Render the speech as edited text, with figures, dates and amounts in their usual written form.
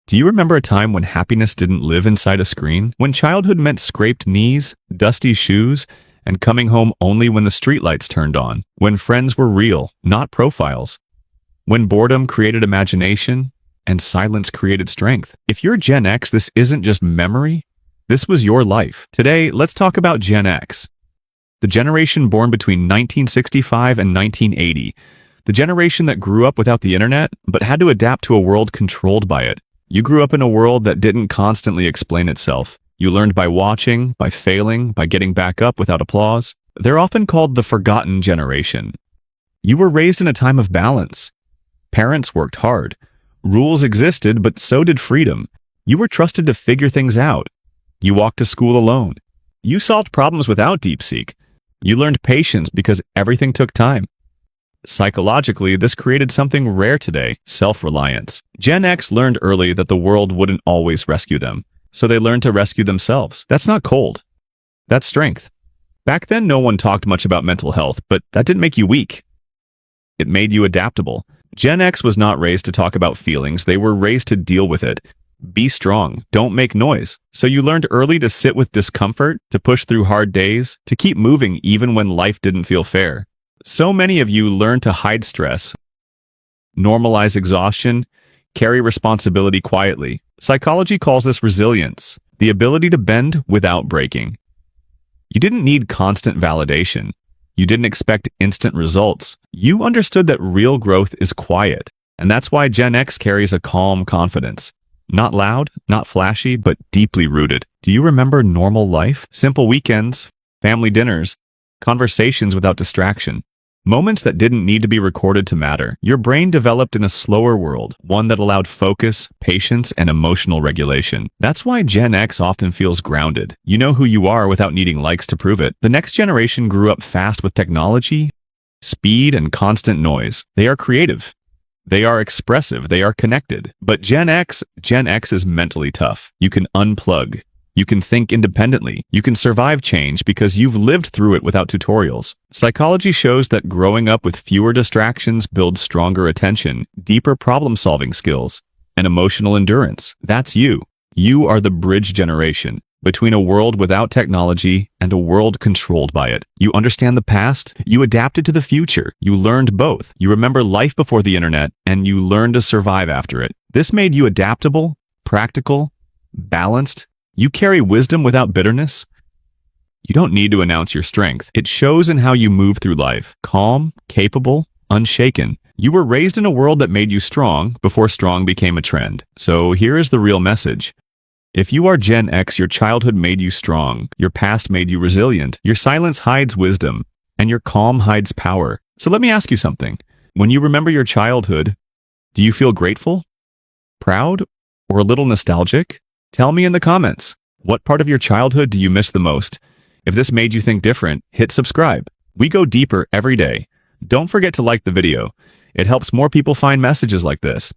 Do you remember a time when happiness didn't live inside a screen? When childhood meant scraped knees, dusty shoes, and coming home only when the streetlights turned on? When friends were real, not profiles? When boredom created imagination and silence created strength? If you're Gen X, this isn't just memory. This was your life. Today, let's talk about Gen X. The generation born between 1965 and 1980. The generation that grew up without the internet, but had to adapt to a world controlled by it. You grew up in a world that didn't constantly explain itself. You learned by watching, by failing, by getting back up without applause. They're often called the forgotten generation. You were raised in a time of balance. Parents worked hard. Rules existed, but so did freedom. You were trusted to figure things out. You walked to school alone. You solved problems without DeepSeek. You learned patience because everything took time. Psychologically, this created something rare today: self-reliance. Gen X learned early that the world wouldn't always rescue them, so they learned to rescue themselves. That's not cold. That's strength. Back then, no one talked much about mental health, but that didn't make you weak. It made you adaptable. Gen X was not raised to talk about feelings. They were raised to deal with it. Be strong. Don't make noise. So you learned early to sit with discomfort, to push through hard days, to keep moving even when life didn't feel fair. So many of you learn to hide stress, normalize exhaustion, carry responsibility quietly. Psychology calls this resilience, the ability to bend without breaking. You didn't need constant validation. You didn't expect instant results. You understood that real growth is quiet, and that's why Gen X carries a calm confidence. Not loud, not flashy, but deeply rooted. Do you remember normal life? Simple weekends, family dinners, conversations without distraction. Moments that didn't need to be recorded to matter. Your brain developed in a slower world, one that allowed focus, patience, and emotional regulation. That's why Gen X often feels grounded. You know who you are without needing likes to prove it. The next generation grew up fast with technology, speed, and constant noise. They are creative. They are expressive. They are connected. But Gen X is mentally tough. You can unplug. You can think independently. You can survive change because you've lived through it without tutorials. Psychology shows that growing up with fewer distractions builds stronger attention, deeper problem-solving skills, and emotional endurance. That's you. You are the bridge generation between a world without technology and a world controlled by it. You understand the past. You adapted to the future. You learned both. You remember life before the internet, and you learned to survive after it. This made you adaptable, practical, balanced. You carry wisdom without bitterness. You don't need to announce your strength. It shows in how you move through life. Calm, capable, unshaken. You were raised in a world that made you strong before strong became a trend. So here is the real message. If you are Gen X, your childhood made you strong. Your past made you resilient. Your silence hides wisdom, and your calm hides power. So let me ask you something. When you remember your childhood, do you feel grateful, proud, or a little nostalgic? Tell me in the comments, what part of your childhood do you miss the most? If this made you think different, hit subscribe. We go deeper every day. Don't forget to like the video. It helps more people find messages like this.